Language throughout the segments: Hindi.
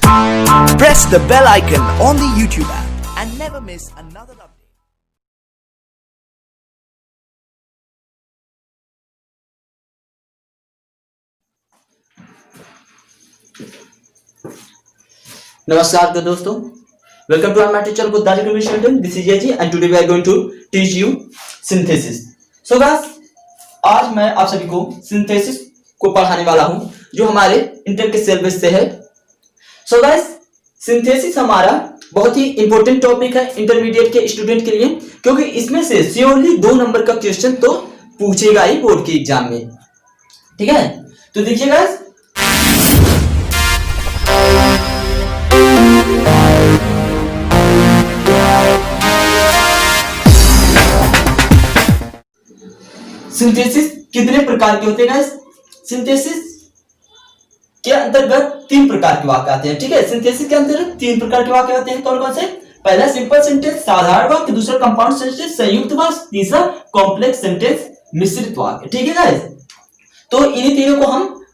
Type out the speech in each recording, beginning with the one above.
Press the bell icon on the YouTube app and never miss another update. नमस्कार तो दोस्तों, welcome to my teacher Guddali communication. This is AG and today we are going to teach you synthesis. So guys, आज मैं आप सभी को सिंथेसिस को पढ़ाने वाला हूं जो हमारे इंटर के सिलेबस से है। सो गाइस, सिंथेसिस हमारा बहुत ही इंपॉर्टेंट टॉपिक है इंटरमीडिएट के स्टूडेंट के लिए, क्योंकि इसमें से श्योरली 2 नंबर का क्वेश्चन तो पूछेगा ही बोर्ड के एग्जाम में। ठीक है, तो देखिए गाइस, सिंथेसिस कितने प्रकार के होते हैं गाइस? सिंथेसिस के अंतर्गत 3 प्रकार के वाक्य आते हैं। ठीक है, सिंथेसिस के अंतर्गत 3 प्रकार के वाक्य आते हैं। कौन कौन से? पहला सिंपल सेंटेंस, साधारण वाक्य, दूसरा कंपाउंड सेंटेंस, संयुक्त वाक्य, तीसरा कॉम्प्लेक्स सेंटेंस, मिश्रित वाक्य। ठीक है गाइस, तो इन्हीं तीनों को हम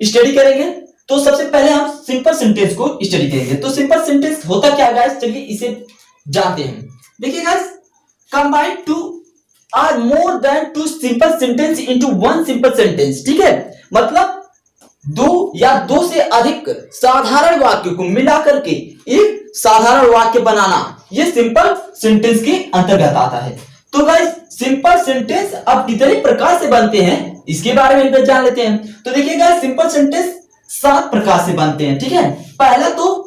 स्टडी करेंगे। तो सबसे पहले हम सिंपल सेंटेंस को स्टडी करेंगे। तो सिंपल सेंटेंस होता क्या गाइस, चलिए इसे जानते हैं। देखिए guys, combine 2 or more than 2 simple sentence into 1 simple sentence। ठीक है, मतलब 2 या 2 से अधिक साधारण वाक्य को मिलाकर के एक साधारण वाक्य बनाना, यह सिंपल सेंटेंस के अंतर्गत आता है। तो गाइस, सिंपल सेंटेंस अब कितने प्रकार से बनते हैं इसके बारे में जान लेते हैं। तो देखिए गाइस, सिंपल सेंटेंस 7 प्रकार से बनते हैं। ठीक है, पहला तो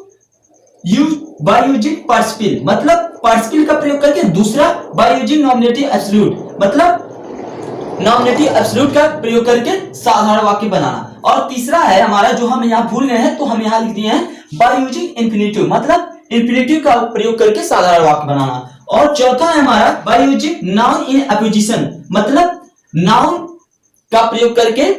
बाय यूजिंग पार्टिसिपल, मतलब पार्टिसिपल का प्रयोग करके। दूसरा बाय यूजिंग नॉमिनेटिव एब्सोल्यूट, मतलब नॉमिनेटिव एब्सोल्यूट का प्रयोग करके साधारण वाक्य बनाना। और तीसरा है हमारा, जो हम यहाँ भूल गए हैं तो हम यहाँ लिख दिए हैं, बाय यूजिंग इंफिनिटिव, मतलब इंफिनिटिव का प्रयोग करके साधारण वाक्य बनाना। और चौथा है हमारा by using noun in opposition, मतलब नाउन का प्रयोग करके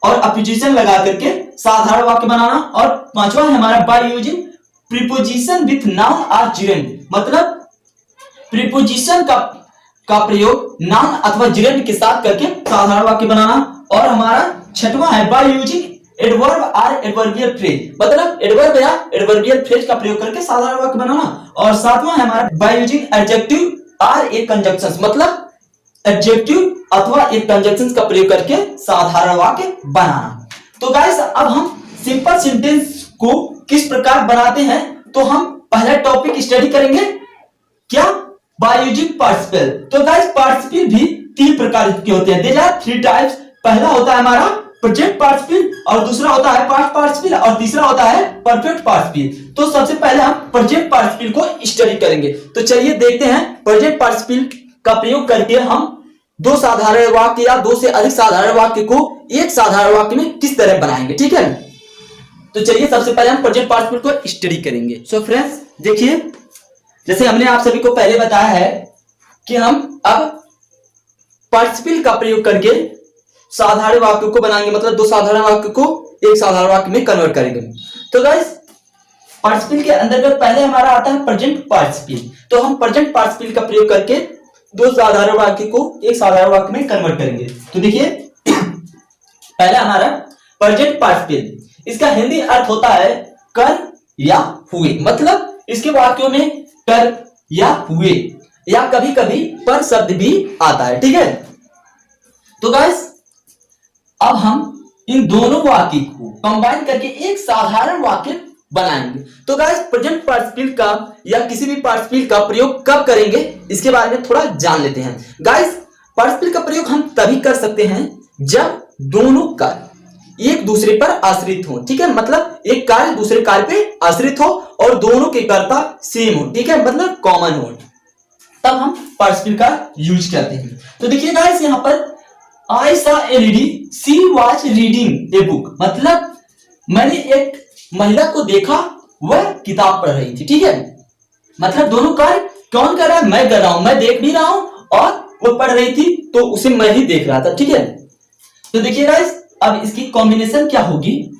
और अपोजिशन लगा करके साधारण वाक्य बनाना। और पांचवा है हमारा by using preposition with noun और जिरेंड, मतलब प्रीपोजिशन का प्रयोग नाउन अथवा जिरेंड के साथ करके साधारण वाक्य बनाना। और हमारा छठवां है बाय यूजिंग एडवर्ब और एडवर्बियल फ्रेज, मतलब एडवर्ब या एडवर्बियल फ्रेज का प्रयोग करके साधारण वाक्य बनाना। और सातवां है हमारा बाय यूजिंग एडजेक्टिव और एक कंजंक्शंस, मतलब एडजेक्टिव अथवा एक कंजंक्शंस का प्रयोग करके साधारण वाक्य बनाना। तो गाइस, अब हम सिंपल सेंटेंस को किस प्रकार बनाते हैं, तो हम पहला टॉपिक स्टडी करेंगे, क्या? By using participle. तो गाइस, पार्टिसिपल भी 3 प्रकार के होते हैं। There are 3 types. पहला होता है हमारा प्रेजेंट पार्टिसिपल, और दूसरा होता है पास्ट पार्टिसिपल, और तीसरा होता है परफेक्ट पार्टिसिपल। तो सबसे पहले हम प्रेजेंट पार्टिसिपल को स्टडी करेंगे। तो चलिए देखते हैं प्रेजेंट पार्टिसिपल का प्रयोग करके हम 2 साधारण वाक्य या 2 से अधिक साधारण वाक्य को एक साधारण वाक्य में किस तरह बनाएंगे। ठीक है, तो चलिए सबसे पहले हम प्रेजेंट पार्टिसिपल को स्टडी करेंगे। सो फ्रेंड्स, देखिए, जैसे हमने आप सभी को पहले बताया है कि हम अब पार्टिसिपल का प्रयोग करके साधारण वाक्य को बनाएंगे, मतलब 2 साधारण वाक्य को एक साधारण वाक्य में कन्वर्ट करेंगे। तो गाइस, पार्टिसिपल के अंतर्गत पहले हमारा आता है प्रेजेंट पार्टिसिपल। तो हम प्रेजेंट पार्टिसिपल का प्रयोग करके 2 साधारण वाक्य को एक साधारण वाक्य में कन्वर्ट करेंगे। तो देखिए, पहला हमारा प्रेजेंट पार्टिसिपल, इसका हिंदी अर्थ होता है कर या हुए, मतलब इसके वाक्यों में कर या हुए या कभी कभी पर शब्द भी आता है। ठीक है, तो गाइस, अब हम इन दोनों वाक्य को कंबाइन करके एक साधारण वाक्य बनाएंगे। तो गाइस, प्रेजेंट पार्टिसिपल का या किसी भी पार्टिसिपल का प्रयोग कब करेंगे इसके बारे में थोड़ा जान लेते हैं। गाइस, पार्टिसिपल का प्रयोग हम तभी कर सकते हैं जब दोनों कार्य एक दूसरे पर आश्रित हो। ठीक है, मतलब एक कार्य दूसरे कार्य पे आश्रित हो और दोनों के कर्ता सेम हो। ठीक है, मतलब कॉमन हो, तब हम पार्टिसिपल का यूज करते हैं। तो देखिए गाइस, यहां पर I saw a lady, she was reading a book, मतलब मैंने एक महिला को देखा, वह किताब पढ़ रही थी। ठीक है, मतलब दोनों कार्य कौन कर रहा है? मैं कर रहा हूं, मैं देख भी रहा हूं और वो पढ़ रही थी तो उसे मैं ही देख रहा था। ठीक है, तो देखिए गाइस, अब इसकी कॉम्बिनेशन क्या होगी?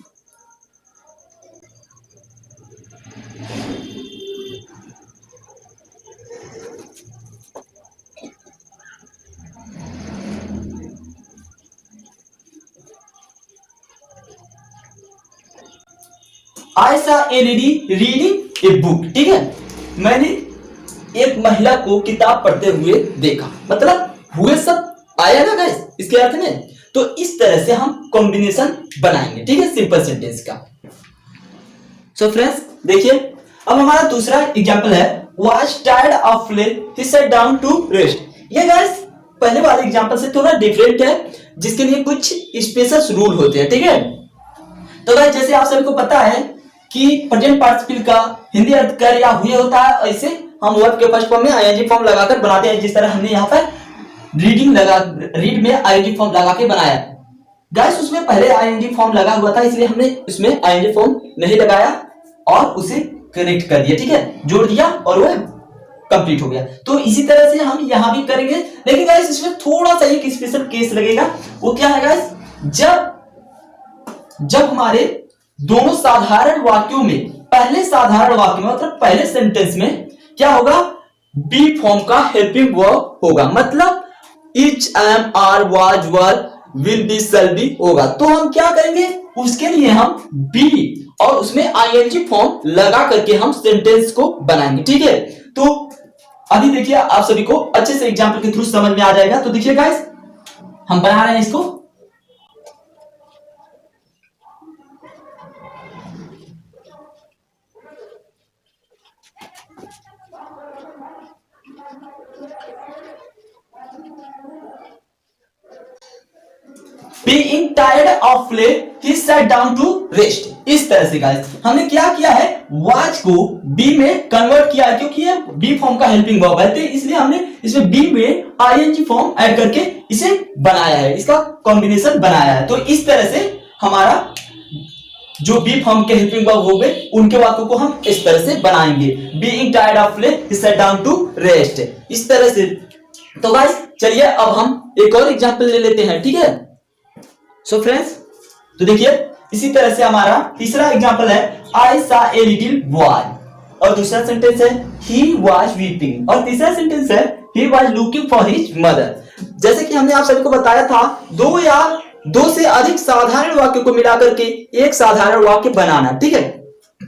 आई सा ए लेडी रीडिंग ए बुक, ठीक है, मैंने एक महिला को किताब पढ़ते हुए देखा, मतलब हुए सब आया ना गाइस इसके अर्थ में। तो इस तरह से हम कॉम्बिनेशन बनाएंगे, ठीक है, सिंपल सेंटेंस का। सो फ्रेंड्स देखिए, अब हमारा दूसरा एग्जांपल है was tired of play he sat down to rest। ये गाइस पहले वाले एग्जांपल से थोड़ा डिफरेंट है, जिसके लिए कुछ स्पेशल रूल होते हैं, ठीक है। तो गाइस जैसे आप सभी को पता है कि प्रेजेंट पार्टिसिपल का हिंदी अर्थ कर या हुए होता है, ऐसे हम वर्ब के फर्स्ट फॉर्म में आईएनजी फॉर्म लगाकर बनाते हैं, जिस तरह हमने यहाँ पर रीड में आईएनजी फॉर्म लगा के बनाया। गाइस उसमें पहले आईएनजी फॉर्म लगा हुआ था, इसलिए हमने उसमें आईएनजी फॉर्म नहीं लगाया और उसे कनेक्ट कर दिया, ठीक है, जोड़ दिया और वह कंप्लीट हो गया। तो इसी तरह से हम यहां भी करेंगे, लेकिन गाइस इसमें थोड़ा सा एक स्पेशल केस लगेगा। वो क्या है गाइस, जब हमारे दोनों साधारण वाक्यों में, पहले साधारण वाक्य में मतलब पहले सेंटेंस में क्या होगा, बी फॉर्म का हेल्पिंग वर्ब होगा, मतलब is, am, are, was, were, will be, shall be होगा। तो हम क्या करेंगे, उसके लिए हम बी और उसमें आईएनजी फॉर्म लगा करके हम सेंटेंस को बनाएंगे, ठीक है। तो अभी देखिए आप सभी को अच्छे से एग्जांपल के थ्रू समझ में आ जाएगा। तो देखिए गाइस हम बना रहे हैं इसको, Being tired of play, he sat down to rest। इस तरह से गाइस हमने क्या किया है, was को be में कन्वर्ट किया है, क्योंकि ये be फॉर्म का हेल्पिंग वर्ब है, तो इसलिए हमने इसमें be में ing फॉर्म ऐड करके इसे बनाया है, इसका कॉम्बिनेशन बनाया है। तो इस तरह से हमारा जो बी फॉर्म के हेल्पिंग वर्ब हो गए, उनके वाक्यों को हम इस तरह से बनाएंगे, being tired of play he sat down to rest, इस तरह से। तो गाइस चलिए अब हम एक और एग्जांपल ले लेते हैं, ठीक है। सो फ्रेंड्स तो देखिए इसी तरह से हमारा तीसरा एग्जांपल है आई सा ए लिटिल बॉय, और दूसरा सेंटेंस है ही वाज वीपिंग, और तीसरा सेंटेंस है he was looking for his mother. जैसे कि हमने आप सभी को बताया था, दो या दो से अधिक साधारण वाक्य को मिलाकर के एक साधारण वाक्य बनाना, ठीक है।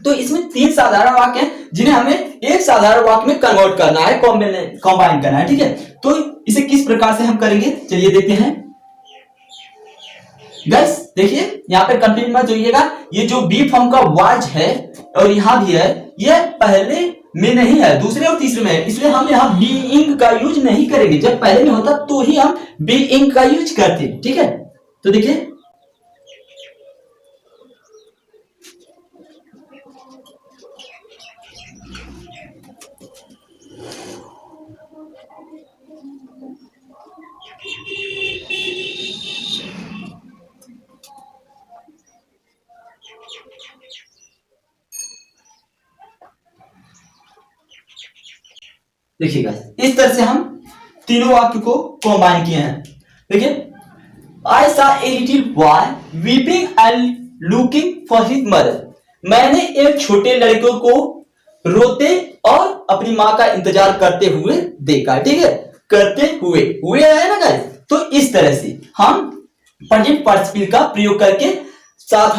तो इसमें तीन साधारण वाक्य हैं जिन्हें हमें एक साधारण वाक्य में कन्वर्ट करना है, कंबाइन करना है, ठीक है। तो इसे किस प्रकार से हम करेंगे चलिए देखते हैं। गाइस देखिए यहाँ पे कंफ्यूज मत होइएगा, ये जो बी फॉर्म का वाज है और यहाँ भी है, ये पहले में नहीं है, दूसरे और तीसरे में है, इसलिए हम यहाँ बीइंग का यूज नहीं करेंगे। जब पहले में होता तो ही हम बीइंग का यूज करते, ठीक है। तो देखिए देखिएगा इस तरह से हम तीनों वाक्य को कंबाइन किए हैं। देखिए I saw a little boy weeping and looking for his mother। मैंने एक छोटे लड़के को रोते और अपनी माँ का इंतजार करते हुए देखा, ठीक है, करते हुए है ना गाइस। तो इस तरह से हम प्रेजेंट पार्टिसिपल का प्रयोग करके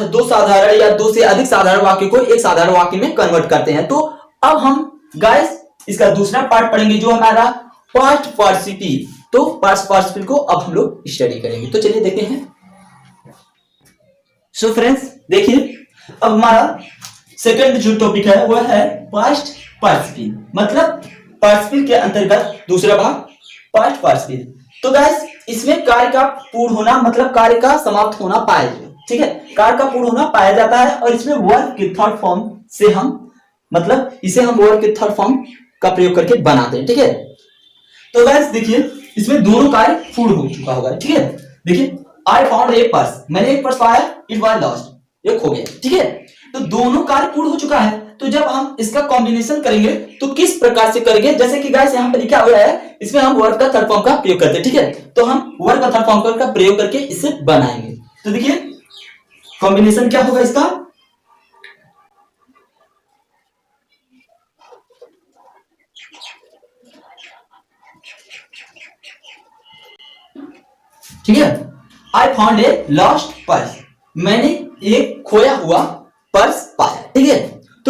दो साधारण या दो से अधिक साधारण वाक्य को एक साधारण वाक्य में कन्वर्ट करते हैं। तो अब हम गाइस इसका दूसरा पार्ट पढ़ेंगे जो हमारा पास्ट पार्टिसिपल। तो पास्ट पार्टिसिपल को अब हम लोग स्टडी करेंगे, तो चलिए देखते हैं। सो फ्रेंड्स देखिए अब हमारा सेकंड जो टॉपिक है वह है पास्ट पार्टिसिपल, मतलब पार्टिसिपल के अंतर्गत दूसरा भाग पास्ट पार्टिसिपल। तो गाइस इसमें कार्य का पूर्ण होना मतलब कार्य का समाप्त होना पाया जाए, ठीक है, कार्य का पूर्ण होना पाया जाता है, और इसमें वर्ब के थर्ड फॉर्म से हम मतलब इसे हम वर्ब के थर्ड फॉर्म का प्रयोग करके बनाते हैं, ठीक है। तो गाइस देखिए इसमें दोनों कार्य पूर्ण हो चुका होगा, ठीक है। देखिए आई फाउंड ए पर्स, मैंने एक पर्स पाया, इट वाज लॉस्ट, ये खो गया, ठीक है। तो दोनों कार्य पूर्ण हो चुका है। तो जब हम इसका कॉम्बिनेशन करेंगे तो किस प्रकार से करेंगे, जैसे कि गाइस यहाँ पे लिखा हुआ है, इसमें हम वर्ब का थर्ड फॉर्म का प्रयोग करते हैं, ठीक है। तो हम वर्ब का थर्ड फॉर्म का प्रयोग करके इसे बनाएंगे। तो देखिए कॉम्बिनेशन क्या होगा इसका, ठीक है। I found a lost purse, मैंने एक खोया हुआ पर्स पाया, ठीक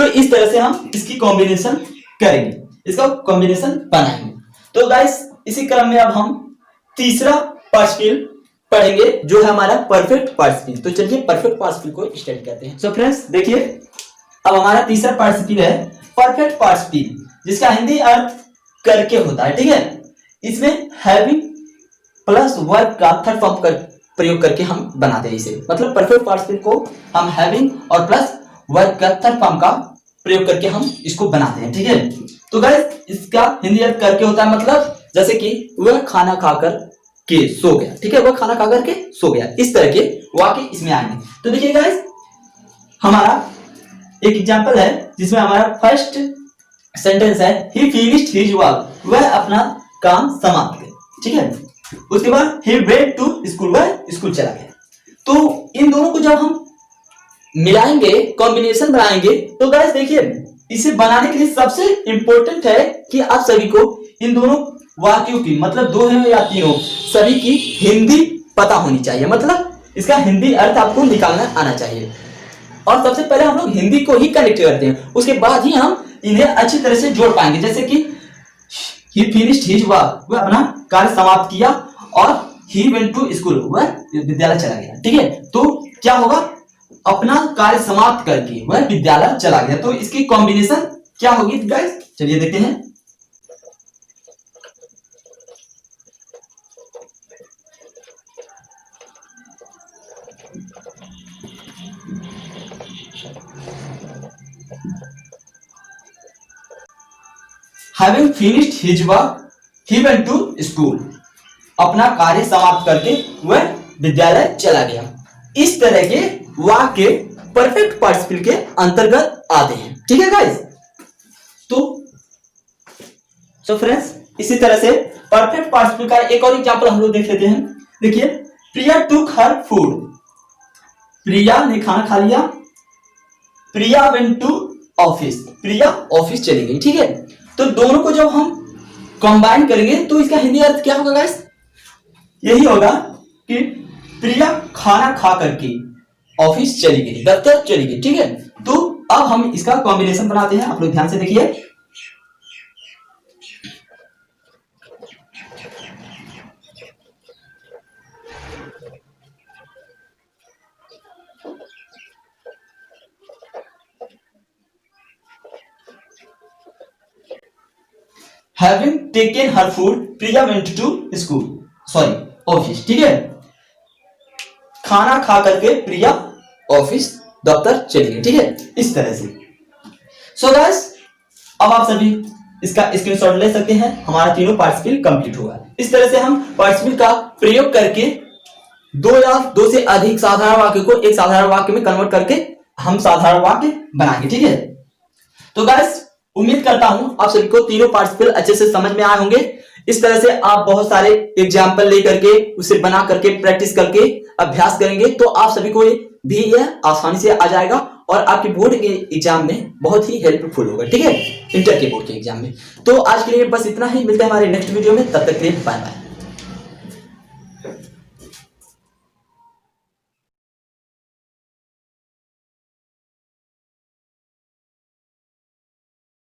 इस तरह से हम इसकी कॉम्बिनेशन करेंगे, इसका कॉम्बिनेशन बनाएंगे। तो गाइस इसी क्रम में अब हम तीसरा पार्टिसिपल पढ़ेंगे जो है हमारा परफेक्ट पार्टिसिपल। तो चलिए परफेक्ट पार्टिसिपल को स्टडी करते हैं। सो फ्रेंड्स देखिए, अब हमारा तीसरा पार्टिसिपल है परफेक्ट पार्टिसिपल, जिसका हिंदी अर्थ करके होता है, ठीक है। इसमें हैविंग प्लस वर्ब का थर्ड फॉर्म कर प्रयोग करके हम बनाते हैं इसे, मतलब परफेक्ट पार्टिसिपल को हम हैविंग और प्लस वर्ब का थर्ड फॉर्म का प्रयोग करके हम इसको बनाते हैं, ठीक है। तो गाइस इसका हिंदी अर्थ करके होता है, मतलब जैसे कि वह खाना खाकर के सो गया, ठीक है, वह खाना खाकर के सो गया, इस तरह के वाक्य इसमें आएंगे। तो देखिए गाइस, हमारा एक एग्जांपल है जिसमें हमारा फर्स्ट सेंटेंस है ही फिनिश्ड हिज वर्क, वह अपना काम समाप्त किया, ठीक है। उसके बाद he went to school, वह स्कूल चला गया। तो इन दोनों को जब हम मिलाएंगे, कॉम्बिनेशन बनाएंगे, तो गाइस देखिए इसे बनाने के लिए सबसे इंपॉर्टेंट है कि आप सभी को इन दोनों वाक्यों की, मतलब दो है या तीनों, सभी की हिंदी पता होनी चाहिए, मतलब इसका हिंदी अर्थ आपको निकालना आना चाहिए। और सबसे पहले हम लोग हिंदी को ही कनेक्ट करते हैं, उसके बाद ही हम इन्हें अच्छी तरह से जोड़ पाएंगे। जैसे कि he finished his work, वह अपना कार्य समाप्त किया, और he went to school, वह विद्यालय चला गया, ठीक है। तो क्या होगा, अपना कार्य समाप्त करके वह विद्यालय चला गया। तो इसकी कॉम्बिनेशन क्या होगी गाइस, चलिए देखते हैं। Having finished his work, he went to school, अपना कार्य समाप्त करके वह विद्यालय चला गया। इस तरह के वाक्य परफेक्ट पार्टिसिपल के अंतर्गत आते हैं, ठीक है गाइस। तो फ्रेंड्स इसी तरह से परफेक्ट पार्टिसिपल का एक और एग्जांपल हम लोग देख लेते हैं। देखिए, प्रिया टुक हर फूड, प्रिया ने खाना खा लिया। Priya went to office, Priya office चली गई, ठीक है। तो दोनों को जब हम कंबाइन करेंगे तो इसका हिंदी अर्थ क्या होगा गाइस, यही होगा कि प्रिया खाना खा करके ऑफिस चली गई, दफ्तर चली गई, ठीक है। तो अब हम इसका कॉम्बिनेशन बनाते हैं, आप लोग ध्यान से देखिए। Having taken her food, Priya went to school, sorry office, ठीक है। खाना खा करके प्रिया ऑफिस दफ्तर चली गई, ठीक है, इस तरह से। सो गाइस, अब आप सभी इसका स्क्रीनशॉट ले सकते हैं, हमारा तीनों पार्टिसिपल कंप्लीट हुआ। इस तरह से हम पार्टिसिपल का प्रयोग करके दो या दो से अधिक साधारण वाक्य को एक साधारण वाक्य में कन्वर्ट करके हम साधारण वाक्य बनाएंगे, ठीक है। तो गाइस उम्मीद करता हूं आप सभी को तीनों पार्टिसिपल अच्छे से समझ में आए होंगे। इस तरह से आप बहुत सारे एग्जाम्पल लेकर के उसे बना करके प्रैक्टिस करके अभ्यास करेंगे तो आप सभी को भी यह आसानी से आ जाएगा और आपके बोर्ड के एग्जाम में बहुत ही हेल्पफुल होगा, ठीक है, इंटर के बोर्ड के एग्जाम में। तो आज के लिए बस इतना ही, मिलते हैं हमारे नेक्स्ट वीडियो में, तब तक के लिए बाय बाय।